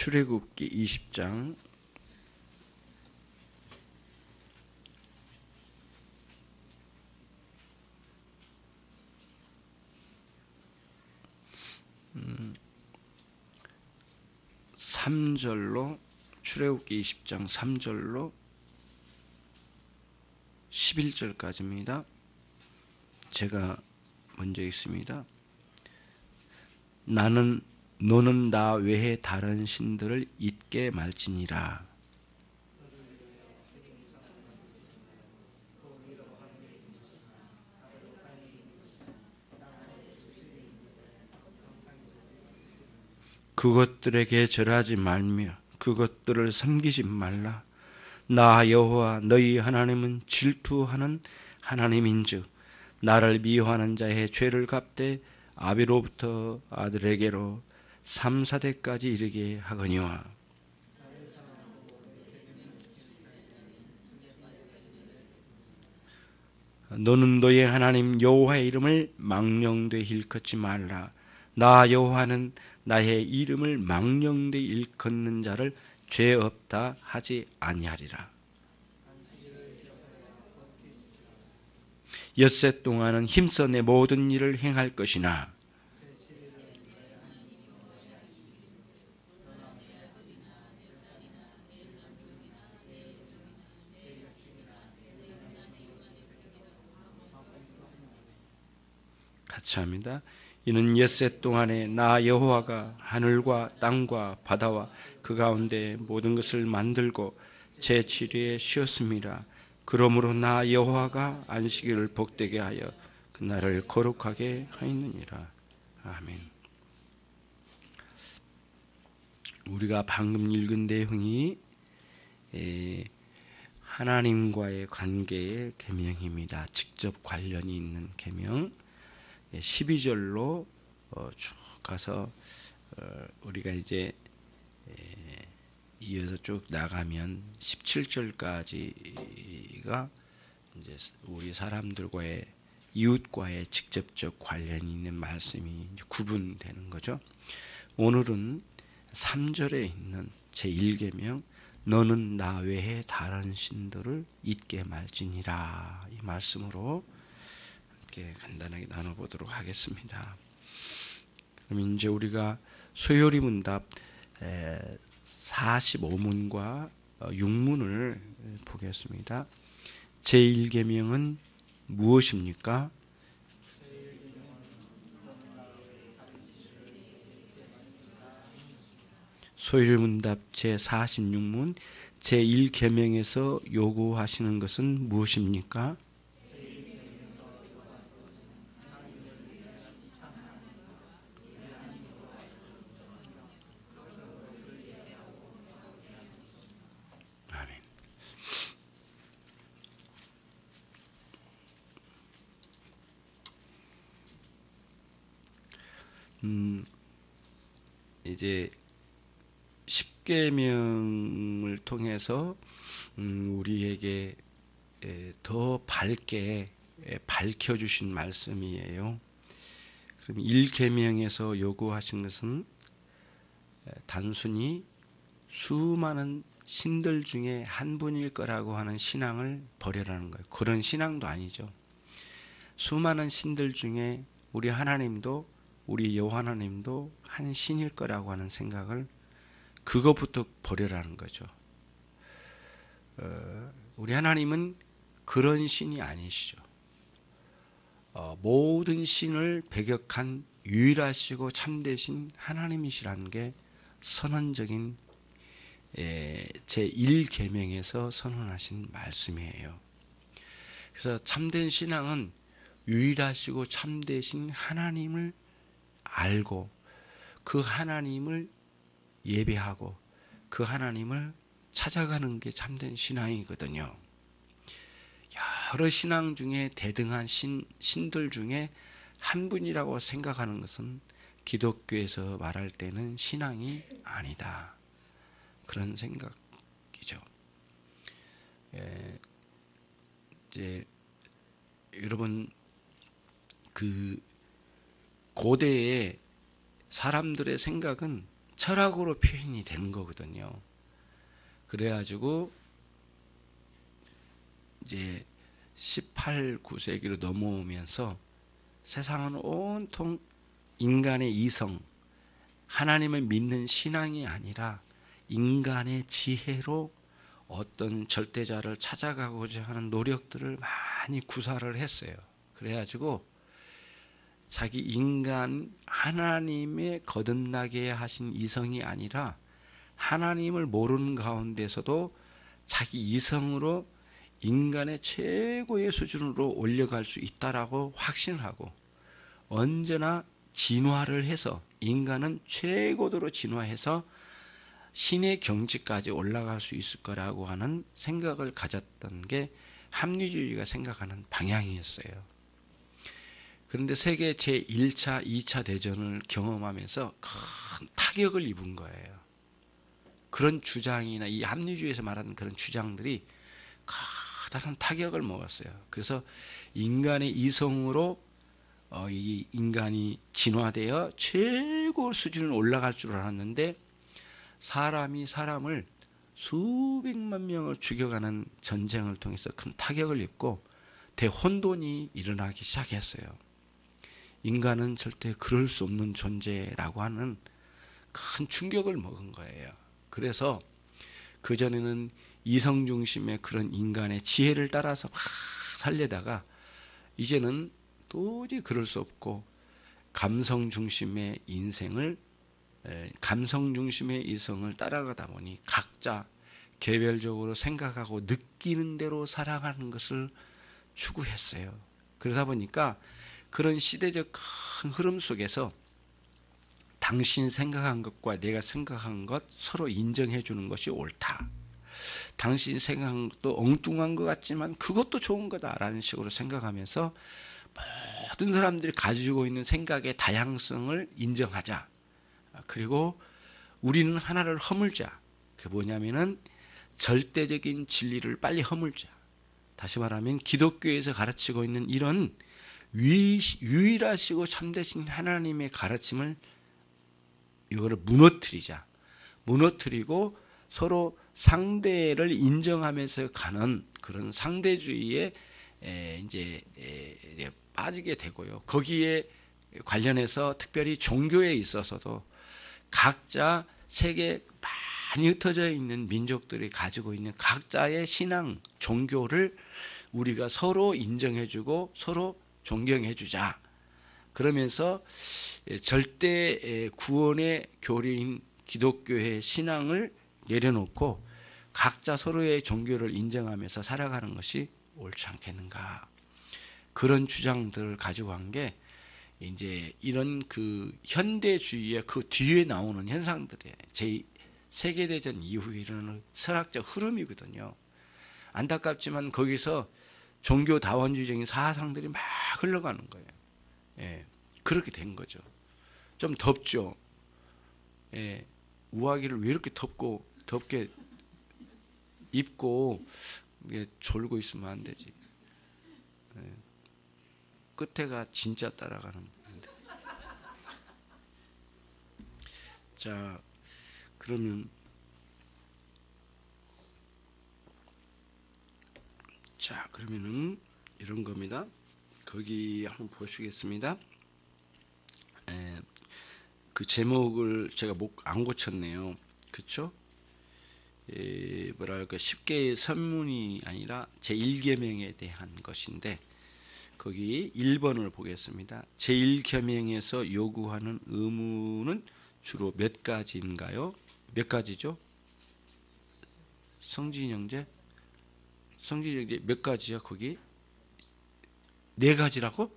출애굽기 20장 3절로 출애굽기 20장 3절로 11절까지입니다. 제가 먼저 읽습니다. 너는 나 외에 다른 신들을 잊게 말지니라. 그것들에게 절하지 말며 그것들을 섬기지 말라. 나 여호와 너희 하나님은 질투하는 하나님인즉 나를 미워하는 자의 죄를 갚되 아비로부터 아들에게로 3, 4대까지 이르게 하거니와. 너는 너의 하나님 여호와의 이름을 망령되이 일컫지 말라. 나 여호와는 나의 이름을 망령되이 일컫는 자를 죄 없다 하지 아니하리라. 엿새 동안은 힘써 내 모든 일을 행할 것이나 같이 합니다. 이는 엿새 동안에 나 여호와가 하늘과 땅과 바다와 그 가운데 모든 것을 만들고 제7일에 쉬었습니다. 그러므로 나 여호와가 안식일을 복되게 하여 그 날을 거룩하게 하였느니라. 아멘. 우리가 방금 읽은 내용이 하나님과의 관계의 계명입니다. 직접 관련이 있는 계명. 12절로 쭉 가서 우리가 이제 이어서 쭉 나가면 17절까지가 이제 우리 사람들과의 이웃과의 직접적 관련이 있는 말씀이 구분되는 거죠. 오늘은 3절에 있는 제1계명 너는 나 외에 다른 신들을 잊게 말지니라, 이 말씀으로 함께 간단하게 나눠보도록 하겠습니다. 그럼 이제 우리가 소요리 문답 45문과 6문을 보겠습니다. 제1계명은 무엇입니까? 소요리 문답 제46문 제1계명에서 요구하시는 것은 무엇입니까? 이제 10계명을 통해서 우리에게 더 밝게 밝혀주신 말씀이에요. 그럼 1계명에서 요구하신 것은 단순히 수많은 신들 중에 한 분일 거라고 하는 신앙을 버려라는 거예요. 그런 신앙도 아니죠. 수많은 신들 중에 우리 하나님도, 우리 여호와 하나님도 한 신일 거라고 하는 생각을, 그것부터 버려라는 거죠. 우리 하나님은 그런 신이 아니시죠. 모든 신을 배격한 유일하시고 참되신 하나님이시라는 게 선언적인 제1계명에서 선언하신 말씀이에요. 그래서 참된 신앙은 유일하시고 참되신 하나님을 알고 그 하나님을 예배하고 그 하나님을 찾아가는 게 참된 신앙이거든요. 여러 신앙 중에 대등한 신들 중에 한 분이라고 생각하는 것은 기독교에서 말할 때는 신앙이 아니다, 그런 생각이죠. 이제 여러분, 그 고대의 사람들의 생각은 철학으로 표현이 되는 거거든요. 그래가지고 이제 18, 9세기로 넘어오면서 세상은 온통 인간의 이성, 하나님을 믿는 신앙이 아니라 인간의 지혜로 어떤 절대자를 찾아가고자 하는 노력들을 많이 구사를 했어요. 그래가지고 자기 인간 하나님의 거듭나게 하신 이성이 아니라 하나님을 모르는 가운데서도 자기 이성으로 인간의 최고의 수준으로 올려갈 수 있다라고 확신을 하고 언제나 진화를 해서 인간은 최고도로 진화해서 신의 경지까지 올라갈 수 있을 거라고 하는 생각을 가졌던 게 합리주의가 생각하는 방향이었어요. 그런데 세계 제1차, 2차 대전을 경험하면서 큰 타격을 입은 거예요. 그런 주장이나 이 합리주의에서 말하는 그런 주장들이 커다란 타격을 먹었어요. 그래서 인간의 이성으로 이 인간이 진화되어 최고 수준을 올라갈 줄 알았는데 사람이 사람을 수백만 명을 죽여가는 전쟁을 통해서 큰 타격을 입고 대혼돈이 일어나기 시작했어요. 인간은 절대 그럴 수 없는 존재라고 하는 큰 충격을 먹은 거예요. 그래서 그전에는 이성 중심의 그런 인간의 지혜를 따라서 막 살려다가 이제는 도저히 그럴 수 없고 감성 중심의 인생을, 감성 중심의 이성을 따라가다 보니 각자 개별적으로 생각하고 느끼는 대로 살아가는 것을 추구했어요. 그러다 보니까 그런 시대적 큰 흐름 속에서 당신 생각한 것과 내가 생각한 것 서로 인정해 주는 것이 옳다. 당신 생각한 것도 엉뚱한 것 같지만 그것도 좋은 거다라는 식으로 생각하면서 모든 사람들이 가지고 있는 생각의 다양성을 인정하자. 그리고 우리는 하나를 허물자. 그게 뭐냐면은 절대적인 진리를 빨리 허물자. 다시 말하면 기독교에서 가르치고 있는 이런 유일하시고 참되신 하나님의 가르침을 이거를 무너뜨리자. 무너뜨리고 서로 상대를 인정하면서 가는 그런 상대주의에 이제 빠지게 되고요. 거기에 관련해서 특별히 종교에 있어서도 각자 세계 많이 흩어져 있는 민족들이 가지고 있는 각자의 신앙, 종교를 우리가 서로 인정해주고 서로 존경해주자. 그러면서 절대 구원의 교리인 기독교의 신앙을 내려놓고 각자 서로의 종교를 인정하면서 살아가는 것이 옳지 않겠는가. 그런 주장들을 가지고 간 게 이제 이런 그 현대주의의 그 뒤에 나오는 현상들이에요. 제2세계대전 이후에 일어나는 철학적 흐름이거든요. 안타깝지만 거기서 종교다원주의적인 사상들이 막 흘러가는 거예요. 예, 그렇게 된 거죠. 좀 덥죠. 예, 우아기를 왜 이렇게 덥게 입고 졸고 있으면 안 되지. 예, 끝에가 진짜 따라가는 건데. 자, 그러면 그러면은 이런 겁니다. 거기 한번 보시겠습니다. 그 제목을 제가 안 고쳤네요. 그렇죠? 뭐랄까 10개의 선문이 아니라 제1계명에 대한 것인데 거기 1번을 보겠습니다. 제1계명에서 요구하는 의무는 주로 몇 가지인가요? 몇 가지죠? 성진 형제 몇 가지야 거기? 4가지라고?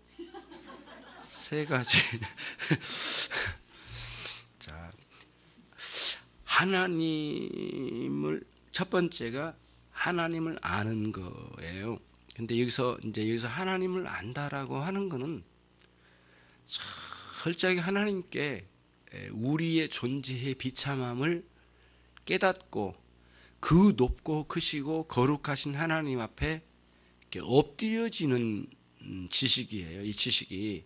3가지. 자, 하나님을 첫 번째가 하나님을 아는 거예요. 근데 여기서 하나님을 안다라고 하는 거는 철저하게 하나님께 우리의 존재의 비참함을 깨닫고 그 높고 크시고 거룩하신 하나님 앞에 이렇게 엎드려지는 지식이에요. 이 지식이.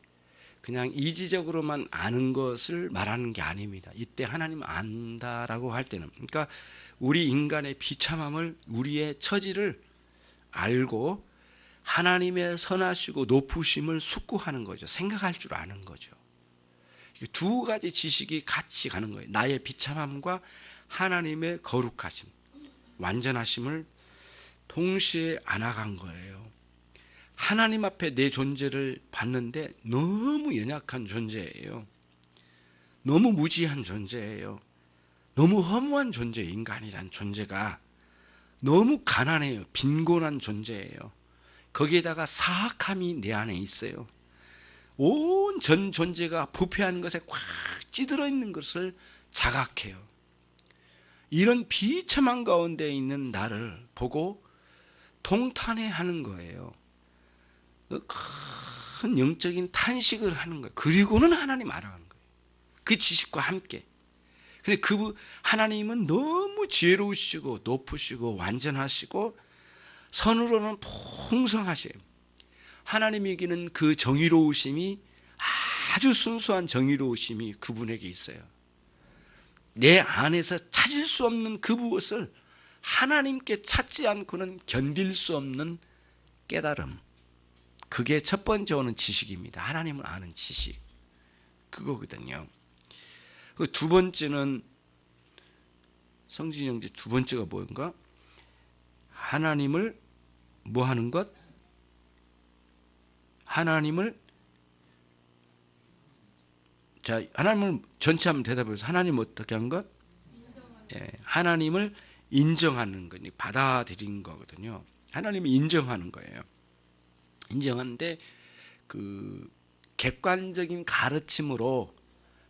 그냥 이지적으로만 아는 것을 말하는 게 아닙니다. 이때 하나님 안다라고 할 때는, 그러니까 우리 인간의 비참함을, 우리의 처지를 알고 하나님의 선하시고 높으심을 숙고하는 거죠. 생각할 줄 아는 거죠. 두 가지 지식이 같이 가는 거예요. 나의 비참함과 하나님의 거룩하심, 완전하심을 동시에 안아간 거예요. 하나님 앞에 내 존재를 봤는데 너무 연약한 존재예요. 너무 무지한 존재예요. 너무 허무한 존재, 인간이란 존재가 너무 가난해요. 빈곤한 존재예요. 거기에다가 사악함이 내 안에 있어요. 온 전 존재가 부패한 것에 꽉 찌들어 있는 것을 자각해요. 이런 비참한 가운데 있는 나를 보고 통탄해하는 거예요. 큰 영적인 탄식을 하는 거예요. 그리고는 하나님 알아가는 거예요. 그 지식과 함께. 근데 그 하나님은 너무 지혜로우시고 높으시고 완전하시고 선으로는 풍성하셔요. 하나님에게는 그 정의로우심이, 아주 순수한 정의로우심이 그분에게 있어요. 내 안에서 찾을 수 없는 그 무엇을 하나님께 찾지 않고는 견딜 수 없는 깨달음. 그게 첫 번째 오는 지식입니다. 하나님을 아는 지식. 그거거든요. 그 두 번째는, 성진이 형제 두 번째가 뭔가? 하나님을 뭐 하는 것? 하나님을, 자, 하나님을 전체 한번 대답해서 하나님 어떻게 한 것? 예, 하나님을 인정하는 거니, 받아들인 거거든요. 하나님을 인정하는 거예요. 인정하는데 그 객관적인 가르침으로,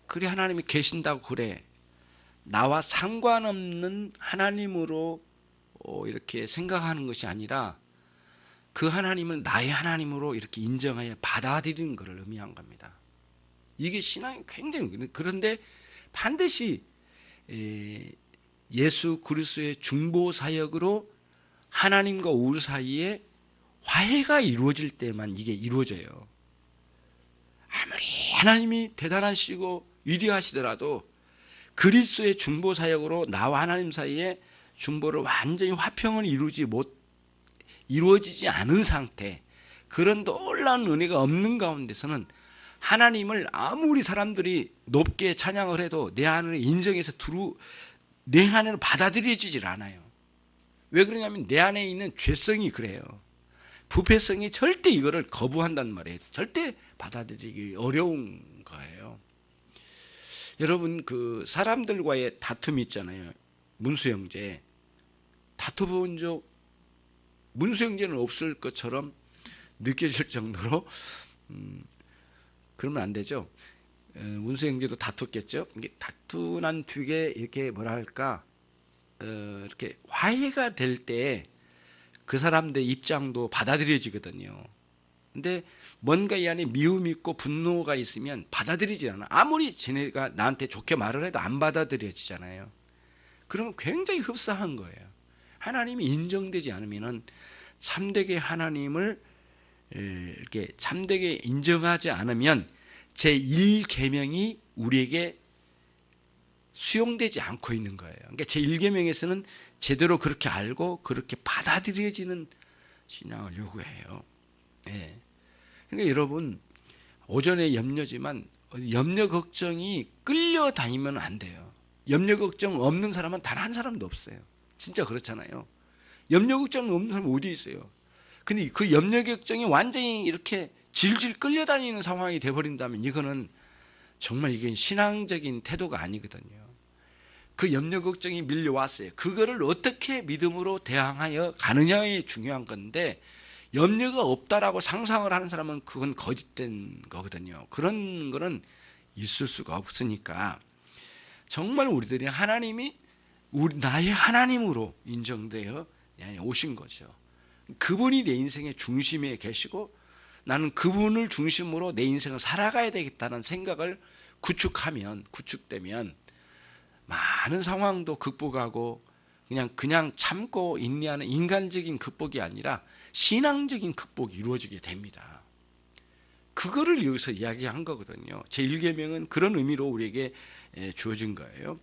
그래 하나님이 계신다고, 그래 나와 상관없는 하나님으로 이렇게 생각하는 것이 아니라 그 하나님을 나의 하나님으로 이렇게 인정하여 받아들이는 것을 의미한 겁니다. 이게 신앙이 굉장히, 그런데 반드시 예수 그리스도의 중보 사역으로 하나님과 우리 사이에 화해가 이루어질 때만 이게 이루어져요. 아무리 하나님이 대단하시고 위대하시더라도 그리스도의 중보 사역으로 나와 하나님 사이에 중보를 완전히 화평을 이루어지지 않은 상태, 그런 놀라운 은혜가 없는 가운데서는 하나님을 아무리 사람들이 높게 찬양을 해도 내 안을 인정해서 내 안에는 받아들여지질 않아요. 왜 그러냐면 내 안에 있는 죄성이 그래요. 부패성이 절대 이거를 거부한단 말이에요. 절대 받아들이기 어려운 거예요. 여러분, 그 사람들과의 다툼이 있잖아요. 문수 형제. 다투본 적 문수 형제는 없을 것처럼 느껴질 정도로 그러면 안 되죠. 문수 형제도 다퉜겠죠. 이게 다투난 뒤에 이렇게 뭐랄까 이렇게 화해가 될 때 그 사람들 입장도 받아들여지거든요. 근데 뭔가 이 안에 미움이 있고 분노가 있으면 받아들이지 않아. 아무리 쟤네가 나한테 좋게 말을 해도 안 받아들여지잖아요. 그러면 굉장히 흡사한 거예요. 하나님이 인정되지 않으면은 참되게 하나님을 이렇게 참되게 인정하지 않으면 제1계명이 우리에게 수용되지 않고 있는 거예요. 그러니까 제1계명에서는 제대로 그렇게 알고 그렇게 받아들여지는 신앙을 요구해요. 네. 그러니까 여러분, 오전에 염려지만 염려 걱정이 끌려다니면 안 돼요. 염려 걱정 없는 사람은 단 한 사람도 없어요. 진짜 그렇잖아요. 염려 걱정 없는 사람은 어디 있어요? 근데 그 염려 걱정이 완전히 이렇게 질질 끌려다니는 상황이 돼버린다면 이거는 정말 이게 신앙적인 태도가 아니거든요. 그 염려 걱정이 밀려왔어요. 그거를 어떻게 믿음으로 대항하여 가느냐에 중요한 건데, 염려가 없다라고 상상을 하는 사람은 그건 거짓된 거거든요. 그런 거는 있을 수가 없으니까 정말 우리들이 하나님이 나의 하나님으로 인정되어 오신 거죠. 그분이 내 인생의 중심에 계시고 나는 그분을 중심으로 내 인생을 살아가야 되겠다는 생각을 구축되면 많은 상황도 극복하고 그냥 참고 인내하는 인간적인 극복이 아니라 신앙적인 극복이 이루어지게 됩니다. 그거를 여기서 이야기한 거거든요. 제1계명은 그런 의미로 우리에게 주어진 거예요.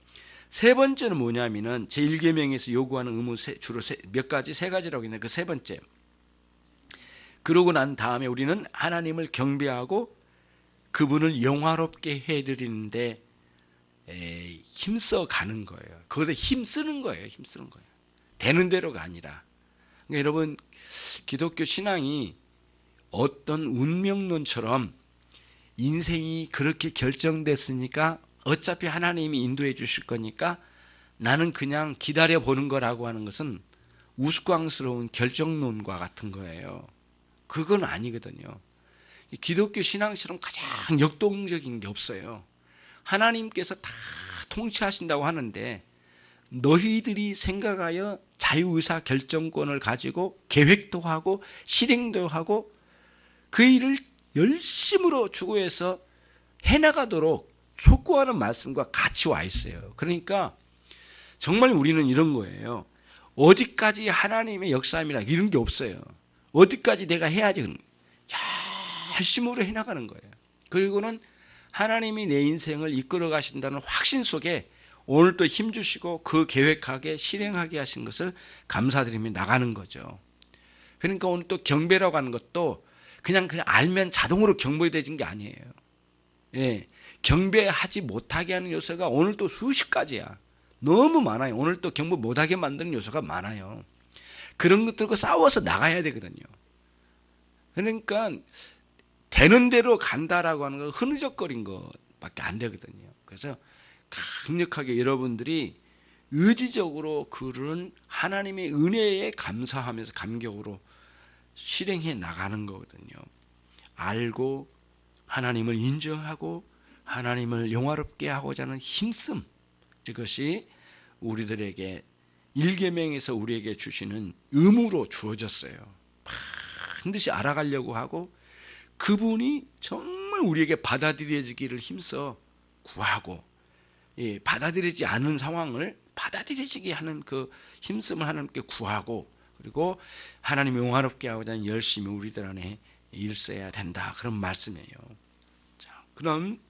세 번째는 뭐냐면은 제1계명에서 요구하는 의무 주로 몇 가지, 세 가지라고 있는데 그 세 번째. 그러고 난 다음에 우리는 하나님을 경배하고 그분을 영화롭게 해드리는데 힘써 가는 거예요. 거기서 힘쓰는 거예요. 힘쓰는 거예요. 되는 대로가 아니라. 그러니까 여러분, 기독교 신앙이 어떤 운명론처럼 인생이 그렇게 결정됐으니까 어차피 하나님이 인도해 주실 거니까 나는 그냥 기다려 보는 거라고 하는 것은 우스꽝스러운 결정론과 같은 거예요. 그건 아니거든요. 기독교 신앙처럼 가장 역동적인 게 없어요. 하나님께서 다 통치하신다고 하는데 너희들이 생각하여 자유의사 결정권을 가지고 계획도 하고 실행도 하고 그 일을 열심으로 추구해서 해나가도록 촉구하는 말씀과 같이 와 있어요. 그러니까 정말 우리는 이런 거예요. 어디까지 하나님의 역사함이라 이런 게 없어요. 어디까지 내가 해야지 열심으로 해나가는 거예요. 그리고는 하나님이 내 인생을 이끌어 가신다는 확신 속에 오늘 또 힘주시고 그 계획하게 실행하게 하신 것을 감사드리며 나가는 거죠. 그러니까 오늘 또 경배라고 하는 것도 그냥 알면 자동으로 경배되진 게 아니에요. 예, 경배하지 못하게 하는 요소가 오늘 또 수십 가지야. 너무 많아요. 오늘 또 경배 못하게 만드는 요소가 많아요. 그런 것들과 싸워서 나가야 되거든요. 그러니까 되는 대로 간다라고 하는 건 흐느적거린 것밖에 안 되거든요. 그래서 강력하게 여러분들이 의지적으로 그런 하나님의 은혜에 감사하면서 감격으로 실행해 나가는 거거든요. 알고 하나님을 인정하고 하나님을 영화롭게 하고자 하는 힘씀, 이것이 우리들에게 1계명에서 우리에게 주시는 의무로 주어졌어요. 반드시 알아가려고 하고 그분이 정말 우리에게 받아들여지기를 힘써 구하고 받아들이지 않은 상황을 받아들여지게 하는 그 힘씀을 하나님께 구하고 그리고 하나님 영화롭게 하고자 하는 열심히 우리들 안에 일써야 된다. 그런 말씀이에요. 자, 그럼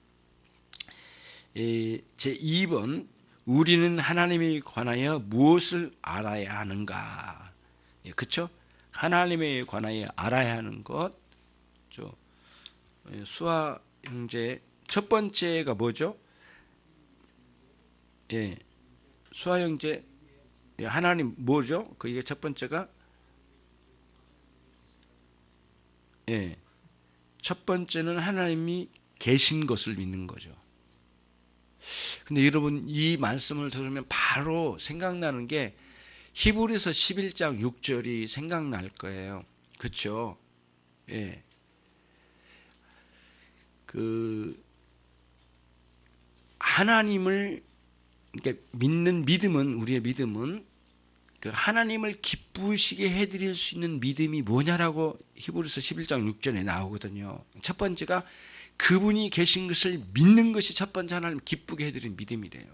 제2번 우리는 하나님에 관하여 무엇을 알아야 하는가? 그렇죠? 하나님에 관하여 알아야 하는 것. 수아 형제 첫 번째가 뭐죠? 예, 수아 형제 하나님 뭐죠? 그게 첫 번째가 첫 번째는 하나님이 계신 것을 믿는 거죠. 근데 여러분 이 말씀을 들으면 바로 생각나는 게 히브리서 11장 6절이 생각날 거예요. 그렇죠? 예. 하나님을 그러니까 믿는 믿음은 우리의 믿음은 하나님을 기쁘시게 해드릴 수 있는 믿음이 뭐냐라고 히브리서 11장 6절에 나오거든요. 첫 번째가 그분이 계신 것을 믿는 것이 첫 번째 하나님 기쁘게 해드리는 믿음이래요.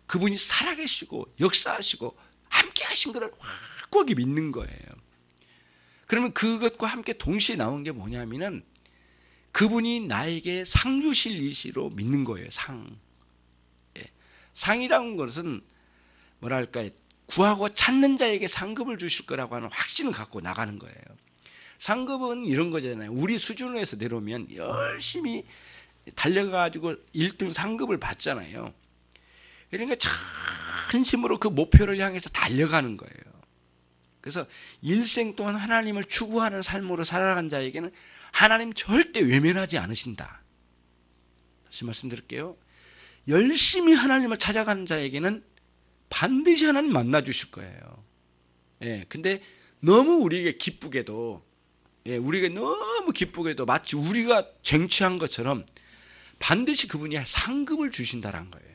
그분이 살아계시고 역사하시고 함께 하신 것을 확고하게 믿는 거예요. 그러면 그것과 함께 동시에 나온 게 뭐냐면은 그분이 나에게 상 주실 이시로 믿는 거예요. 상이라는 것은 뭐랄까 구하고 찾는 자에게 상급을 주실 거라고 하는 확신을 갖고 나가는 거예요. 상급은 이런 거잖아요. 우리 수준으로 해서 내려오면 열심히 달려가지고 1등 상급을 받잖아요. 그러니까 전심으로 그 목표를 향해서 달려가는 거예요. 그래서 일생 동안 하나님을 추구하는 삶으로 살아간 자에게는 하나님 절대 외면하지 않으신다. 다시 말씀드릴게요. 열심히 하나님을 찾아가는 자에게는 반드시 하나님 만나 주실 거예요. 근데 너무 우리에게 기쁘게도 우리가 너무 기쁘게도 마치 우리가 쟁취한 것처럼 반드시 그분이 상급을 주신다는 거예요.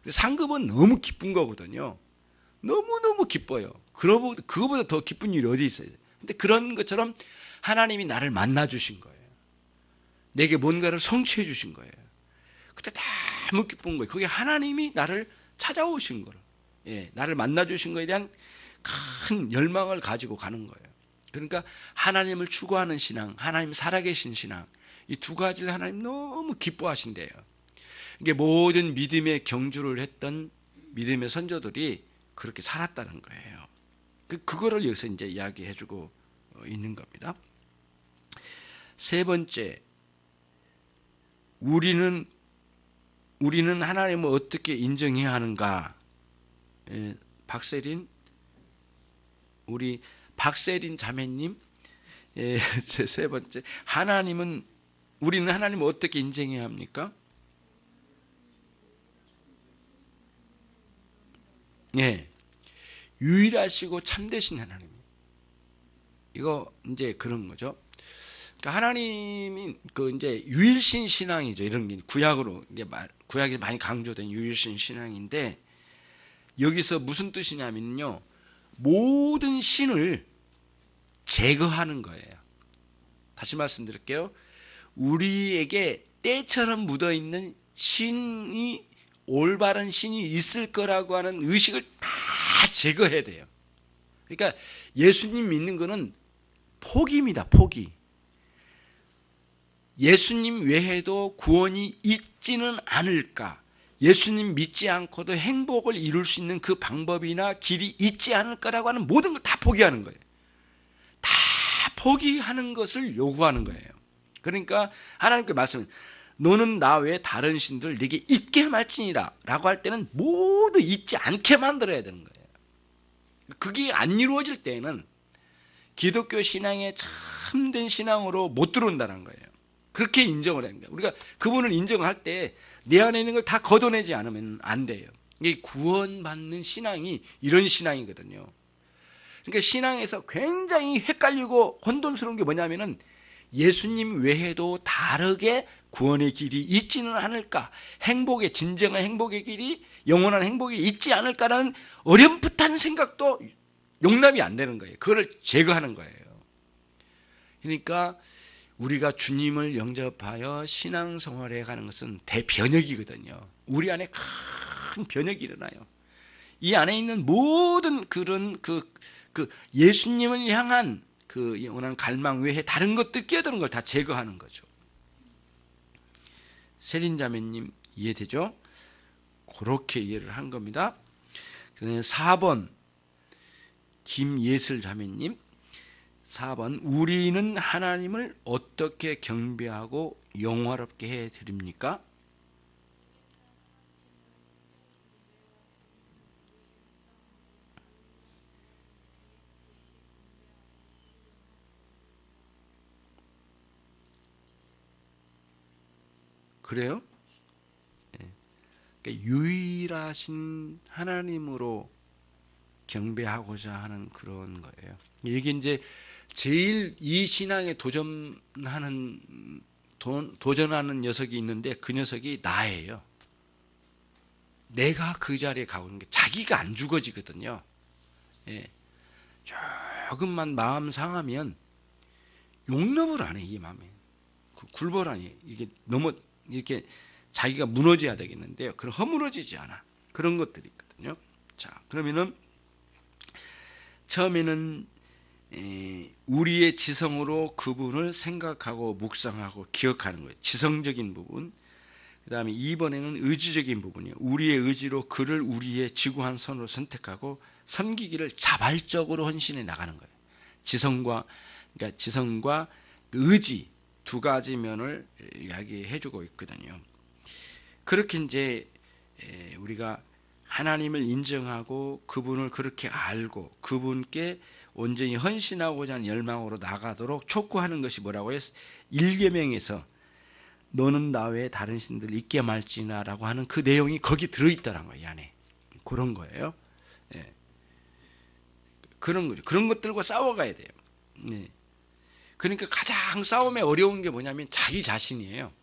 상급은 너무 기쁜 거거든요. 너무너무 기뻐요. 그거보다 더 기쁜 일이 어디 있어요. 근데 그런 것처럼 하나님이 나를 만나 주신 거예요. 내게 뭔가를 성취해 주신 거예요. 그때 너무 기쁜 거예요. 그게 하나님이 나를 찾아오신 거예요. 나를 만나 주신 거에 대한 큰 열망을 가지고 가는 거예요. 그러니까 하나님을 추구하는 신앙, 하나님 살아계신 신앙, 이 두 가지를 하나님 너무 기뻐하신대요. 이게 모든 믿음의 경주를 했던 믿음의 선조들이 그렇게 살았다는 거예요. 그거를 여기서 이제 이야기해주고 있는 겁니다. 세 번째, 우리는 하나님을 어떻게 인정해야 하는가? 우리 박세린 자매님, 세 번째, 우리는 하나님을 어떻게 인정해야 합니까? 유일하시고 참되신 하나님. 이거 이제 그런 거죠. 그러니까 하나님이 이제 유일신 신앙이죠. 이런 게 구약에 많이 강조된 유일신 신앙인데, 여기서 무슨 뜻이냐면요, 모든 신을 제거하는 거예요. 다시 말씀드릴게요. 우리에게 때처럼 묻어 있는 올바른 신이 있을 거라고 하는 의식을 다 제거해야 돼요. 그러니까 예수님 믿는 거는 포기입니다. 포기. 예수님 외에도 구원이 있지는 않을까? 예수님 믿지 않고도 행복을 이룰 수 있는 그 방법이나 길이 있지 않을 거라고 하는 모든 걸 다 포기하는 거예요. 다 포기하는 것을 요구하는 거예요. 그러니까 하나님께 말씀은 너는 나 외에 다른 신들 네게 있게 말지니라 라고 할 때는 모두 있지 않게 만들어야 되는 거예요. 그게 안 이루어질 때에는 기독교 신앙의 참된 신앙으로 못 들어온다는 거예요. 그렇게 인정을 하는 거예요. 우리가 그분을 인정할 때 내 안에 있는 걸 다 걷어내지 않으면 안 돼요. 이게 구원받는 신앙이 이런 신앙이거든요. 그러니까 신앙에서 굉장히 헷갈리고 혼돈스러운 게 뭐냐면은 예수님 외에도 다르게 구원의 길이 있지는 않을까? 진정한 행복의 길이, 영원한 행복이 있지 않을까라는 어렴풋한 생각도 용납이 안 되는 거예요. 그걸 제거하는 거예요. 그러니까 우리가 주님을 영접하여 신앙생활에 가는 것은 대변혁이거든요. 우리 안에 큰 변혁이 일어나요. 이 안에 있는 모든 그런 예수님을 향한 그 영원한 갈망 외에 다른 것들 끼어드는 걸 다 제거하는 거죠. 세린자매님 이해되죠? 그렇게 이해를 한 겁니다. 4번 김예슬 자매님, 4번 우리는 하나님을 어떻게 경배하고 영화롭게 해드립니까? 그래요? 그러니까 유일하신 하나님으로 경배하고자 하는 그런 거예요. 이게 이제 제일 이 신앙에 도전하는 녀석이 있는데 그 녀석이 나예요. 내가 그 자리에 가고 있는 게 자기가 안 죽어지거든요. 조금만 마음 상하면 용납을 안 해. 이 마음에 굴벌하니 이게 너무 이렇게 자기가 무너져야 되겠는데요. 그럼 허물어지지 않아. 그런 것들이 있거든요. 자, 그러면은 처음에는 우리의 지성으로 그분을 생각하고 묵상하고 기억하는 거예요. 지성적인 부분. 그 다음에 2번에는 의지적인 부분이에요. 우리의 의지로 그를 우리의 지구한 선으로 선택하고 섬기기를 자발적으로 헌신해 나가는 거예요. 지성과 의지 두 가지 면을 이야기해주고 있거든요. 그렇게 이제 우리가 하나님을 인정하고 그분을 그렇게 알고 그분께 온전히 헌신하고자 하는 열망으로 나가도록 촉구하는 것이 뭐라고 해서 1계명에서 너는 나 외에 다른 신들 있게 말지나라고 하는 그 내용이 거기 들어있다는 거예요. 이 안에 그런 거예요. 그런 거죠. 그런 것들과 싸워가야 돼요. 그러니까 가장 싸움에 어려운 게 뭐냐면 자기 자신이에요.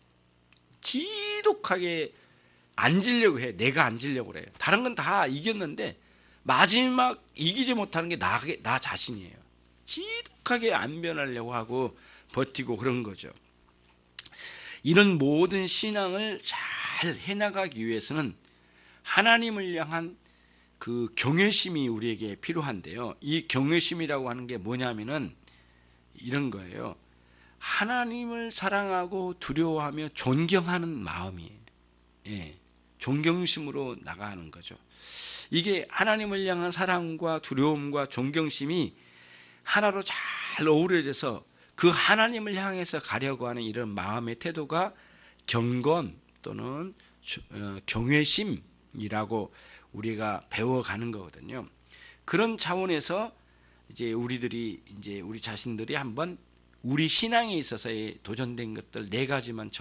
지독하게 앉으려고 해. 내가 앉으려고 그래요. 다른 건 다 이겼는데 마지막 이기지 못하는 게 나 자신이에요. 지독하게 안 변하려고 하고 버티고 그런 거죠. 이런 모든 신앙을 잘 해나가기 위해서는 하나님을 향한 그 경외심이 우리에게 필요한데요. 이 경외심이라고 하는 게 뭐냐면은 이런 거예요. 하나님을 사랑하고 두려워하며 존경하는 마음이에요. 예, 존경심으로 나가는 거죠. 이게 하나님을 향한 사랑과 두려움과 존경심이 하나로 잘 어우러져서 그 하나님을 향해서 가려고 하는 이런 마음의 태도가 경건 또는 경외심이라고 우리가 배워가는 거거든요. 그런 차원에서 이제 우리 자신들이 한번 우리 신앙에 있어서의 도전된 것들 4가지만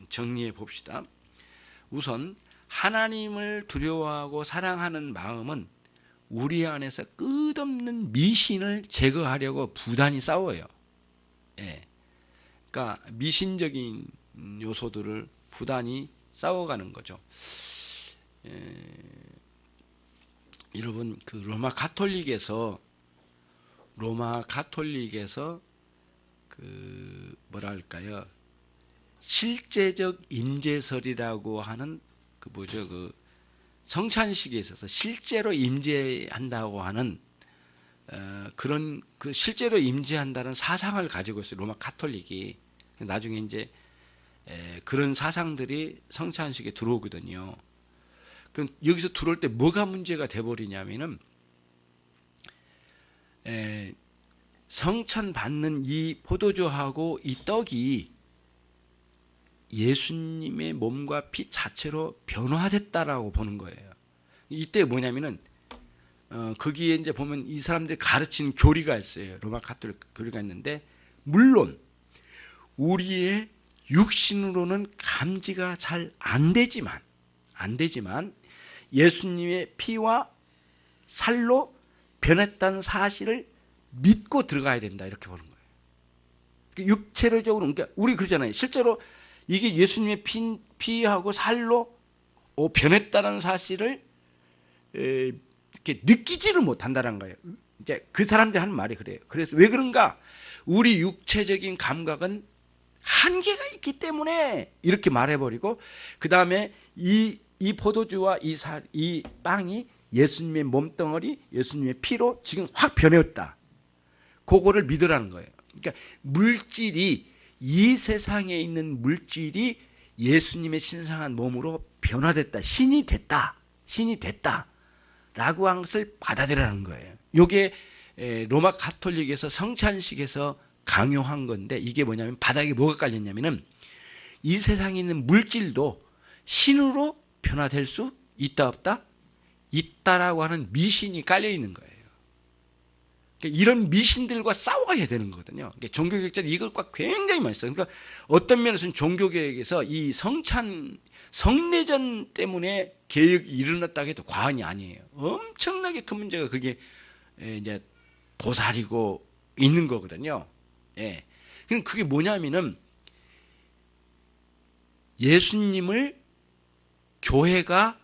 정리해 봅시다. 우선 하나님을 두려워하고 사랑하는 마음은 우리 안에서 끝없는 미신을 제거하려고 부단히 싸워요. 예. 그러니까 미신적인 요소들을 부단히 싸워가는 거죠. 여러분 그 로마 가톨릭에서 그 뭐랄까요? 실제적 임재설이라고 하는 그 성찬식에 있어서 실제로 임재한다고 하는 그런 그 실제로 임재한다는 사상을 가지고 있어요. 로마 가톨릭이. 나중에 이제 그런 사상들이 성찬식에 들어오거든요. 그럼 여기서 들어올 때 뭐가 문제가 돼버리냐면은 성찬 받는 이 포도주하고 이 떡이 예수님의 몸과 피 자체로 변화됐다라고 보는 거예요. 이때 뭐냐면은 거기에 이제 보면 이 사람들이 가르치는 교리가 있어요. 로마 가톨릭 교리가 있는데, 물론 우리의 육신으로는 감지가 잘 안 되지만 예수님의 피와 살로 변했다는 사실을 믿고 들어가야 된다, 이렇게 보는 거예요. 육체적으로, 그러니까 우리 그러잖아요. 실제로 이게 예수님의 피하고 살로 변했다는 사실을 이렇게 느끼지를 못한다는 거예요. 이제 그 사람들이 하는 말이 그래요. 그래서 왜 그런가? 우리 육체적인 감각은 한계가 있기 때문에 이렇게 말해버리고, 그 다음에 이 포도주와 이 빵이 예수님의 몸덩어리, 예수님의 피로 지금 확 변했다. 그거를 믿으라는 거예요. 그러니까 이 세상에 있는 물질이 예수님의 신성한 몸으로 변화됐다. 신이 됐다라고 한 것을 받아들이라는 거예요. 이게 로마 가톨릭에서 성찬식에서 강요한 건데, 이게 뭐냐면 바닥에 뭐가 깔렸냐면은 이 세상에 있는 물질도 신으로 변화될 수 있다 없다? 있다라고 하는 미신이 깔려 있는 거예요. 이런 미신들과 싸워야 되는 거거든요. 종교개혁자는 이것과 굉장히 많이 써요. 그러니까 어떤 면에서는 종교개혁에서 이 성례전 때문에 개혁이 일어났다고 해도 과언이 아니에요. 엄청나게 큰 문제가 그게 이제 도사리고 있는 거거든요. 예. 그럼 그게 뭐냐면은 예수님을 교회가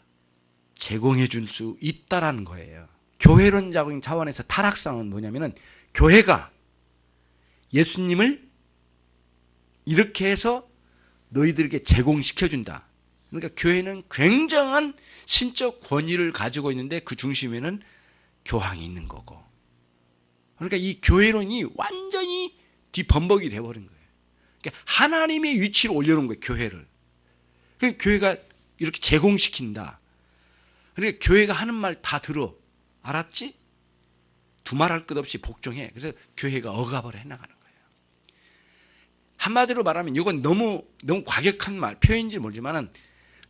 제공해 줄 수 있다라는 거예요. 교회론적인 차원에서 타락상은 뭐냐면은 교회가 예수님을 이렇게 해서 너희들에게 제공시켜준다. 그러니까 교회는 굉장한 신적 권위를 가지고 있는데 그 중심에는 교황이 있는 거고. 그러니까 이 교회론이 완전히 뒤범벅이 돼버린 거예요. 그러니까 하나님의 위치로 올려놓은 거예요, 교회를. 그러니까 교회가 이렇게 제공시킨다. 그러니까 교회가 하는 말 다 들어. 알았지? 두말할 것 없이 복종해. 그래서 교회가 억압을 해나가는 거예요. 한마디로 말하면 이건 너무 과격한 표현인지 모르지만은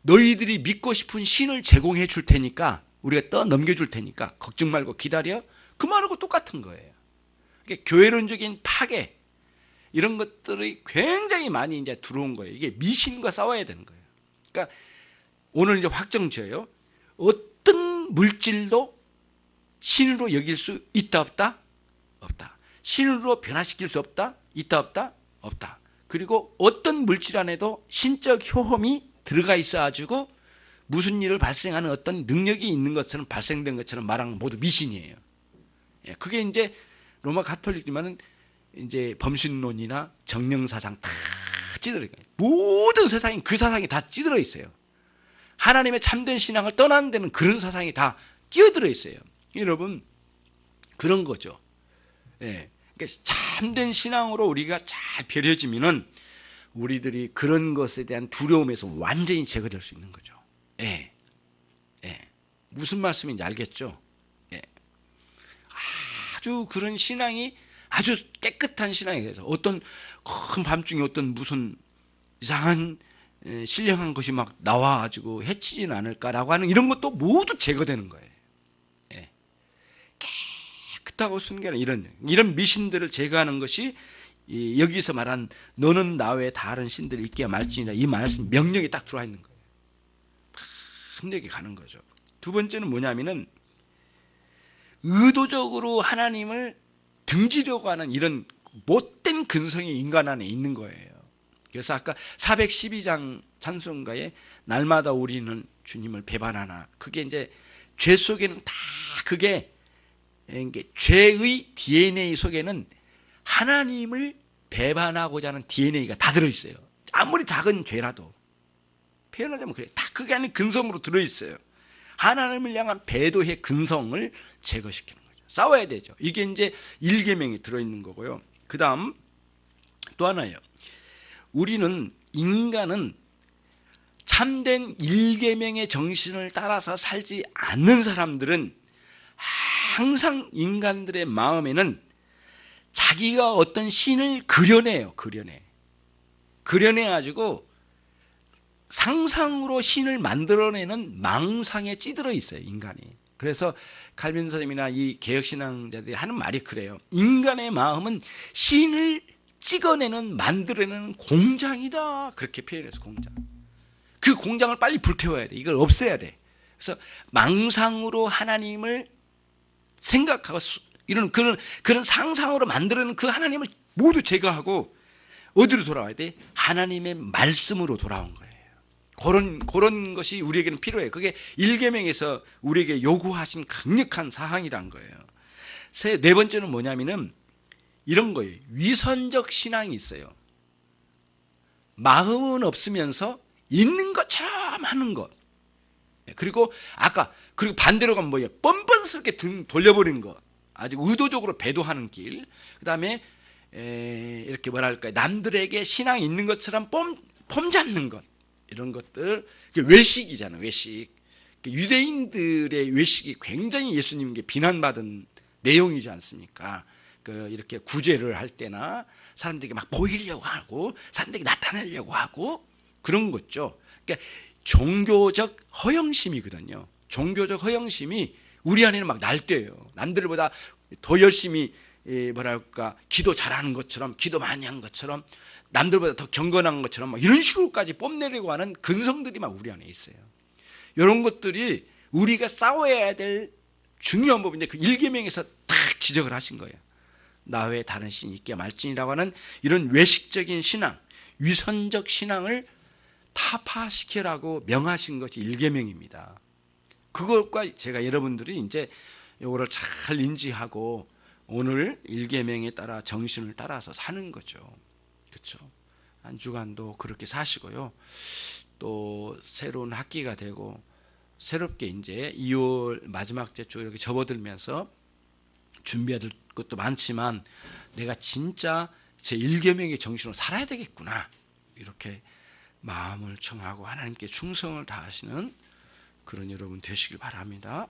너희들이 믿고 싶은 신을 제공해 줄 테니까, 우리가 떠 넘겨줄 테니까 걱정 말고 기다려. 그 말하고 똑같은 거예요. 그러니까 교회론적인 파괴, 이런 것들이 굉장히 많이 이제 들어온 거예요. 이게 미신과 싸워야 되는 거예요. 그러니까 오늘 이제 확정 지어요. 어떤 물질도 신으로 여길 수 있다 없다? 없다. 신으로 변화시킬 수 없다? 있다 없다? 없다. 그리고 어떤 물질 안에도 신적 효험이 들어가 있어가지고 무슨 일을 발생하는 어떤 능력이 있는 것처럼 발생된 것처럼 말하는 건 모두 미신이에요. 그게 이제 로마 가톨릭이면은 이제 범신론이나 정령사상 다 찌들어 있어요. 모든 세상이 그 사상이 다 찌들어 있어요. 하나님의 참된 신앙을 떠나는 데는 그런 사상이 다 끼어들어 있어요. 여러분, 그런 거죠. 예. 그러니까 참된 신앙으로 우리가 잘 배려지면은 우리들이 그런 것에 대한 두려움에서 완전히 제거될 수 있는 거죠. 예. 예. 무슨 말씀인지 알겠죠? 예. 아주 그런 신앙이 아주 깨끗한 신앙에 대해서 어떤 큰 밤중에 어떤 무슨 이상한 신령한 것이 막 나와가지고 해치지는 않을까라고 하는 이런 것도 모두 제거되는 거예요. 예. 깨끗하고 순결한 이런 미신들을 제거하는 것이 여기서 말한 너는 나 외에 다른 신들이 있게 말지니라 이 말씀 명령이 딱 들어와 있는 거예요. 힘내게 가는 거죠. 두 번째는 뭐냐면은 의도적으로 하나님을 등지려고 하는 이런 못된 근성이 인간 안에 있는 거예요. 그래서 아까 412장 찬송가에 날마다 우리는 주님을 배반하나 그게 이제 죄 속에는 다 그게 죄의 DNA 속에는 하나님을 배반하고자 하는 DNA가 다 들어있어요. 아무리 작은 죄라도 표현하자면 그래. 다 그게 아닌 근성으로 들어있어요. 하나님을 향한 배도의 근성을 제거시키는 거죠. 싸워야 되죠. 이게 이제 1계명이 들어있는 거고요. 그 다음 또 하나예요. 우리는 인간은 참된 1계명의 정신을 따라서 살지 않는 사람들은 항상 인간들의 마음에는 자기가 어떤 신을 그려내요. 그려내가지고 상상으로 신을 만들어내는 망상에 찌들어 있어요. 인간이. 그래서 칼빈 선생님이나 이 개혁신앙자들이 하는 말이 그래요. 인간의 마음은 신을 찍어내는 만들어내는 공장이다. 그렇게 표현해서 공장. 그 공장을 빨리 불태워야 돼. 이걸 없애야 돼. 그래서 망상으로 하나님을 생각하고 이런 그런 상상으로 만들어내는 그 하나님을 모두 제거하고 어디로 돌아와야 돼? 하나님의 말씀으로 돌아온 거예요. 그런 것이 우리에게는 필요해요. 그게 1계명에서 우리에게 요구하신 강력한 사항이란 거예요. 네 번째는 뭐냐면은 이런 거예요. 위선적 신앙이 있어요. 마음은 없으면서 있는 것처럼 하는 것. 그리고 그리고 반대로 가면 뭐예요? 뻔뻔스럽게 등 돌려버리는 것. 아주 의도적으로 배도하는 길. 그 다음에 이렇게 뭐랄까요? 남들에게 신앙이 있는 것처럼 폼 잡는 것. 이런 것들. 외식이잖아요. 외식. 유대인들의 외식이 굉장히 예수님께 비난받은 내용이지 않습니까? 이렇게 구제를 할 때나 사람들에게 막 보이려고 하고 사람들에게 나타내려고 하고 그런 거죠. 그러니까 종교적 허영심이거든요. 종교적 허영심이 우리 안에는 막 날뛰어요. 남들보다 더 열심히 기도 잘하는 것처럼 기도 많이 한 것처럼 남들보다 더 경건한 것처럼 막 이런 식으로까지 뽐내려고 하는 근성들이 막 우리 안에 있어요. 이런 것들이 우리가 싸워야 될 중요한 부분인데 그 1계명에서 탁 지적을 하신 거예요. 나 외에 다른 신이 있게 말지니라고 하는 이런 외식적인 신앙, 위선적 신앙을 타파시키라고 명하신 것이 1계명입니다. 그것과 제가 여러분들이 이제 이거를 잘 인지하고 오늘 1계명에 따라 정신을 따라서 사는 거죠. 그렇죠? 한 주간도 그렇게 사시고요. 또 새로운 학기가 되고 새롭게 이제 2월 마지막 주 이렇게 접어들면서 준비해야 될 것도 많지만 내가 진짜 제 1계명의 정신으로 살아야 되겠구나. 이렇게 마음을 청하고 하나님께 충성을 다하시는 그런 여러분 되시길 바랍니다.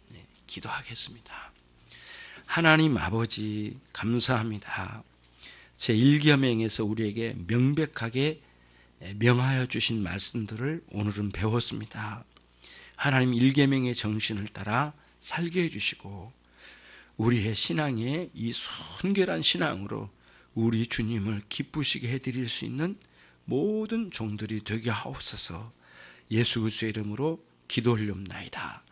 네, 기도하겠습니다. 하나님 아버지 감사합니다. 제 1계명에서 우리에게 명백하게 명하여 주신 말씀들을 오늘은 배웠습니다. 하나님 1계명의 정신을 따라 살게 해주시고 우리의 신앙에 이 순결한 신앙으로 우리 주님을 기쁘시게 해드릴 수 있는 모든 종들이 되게 하옵소서. 예수 그리스도의 이름으로 기도 올리옵나이다.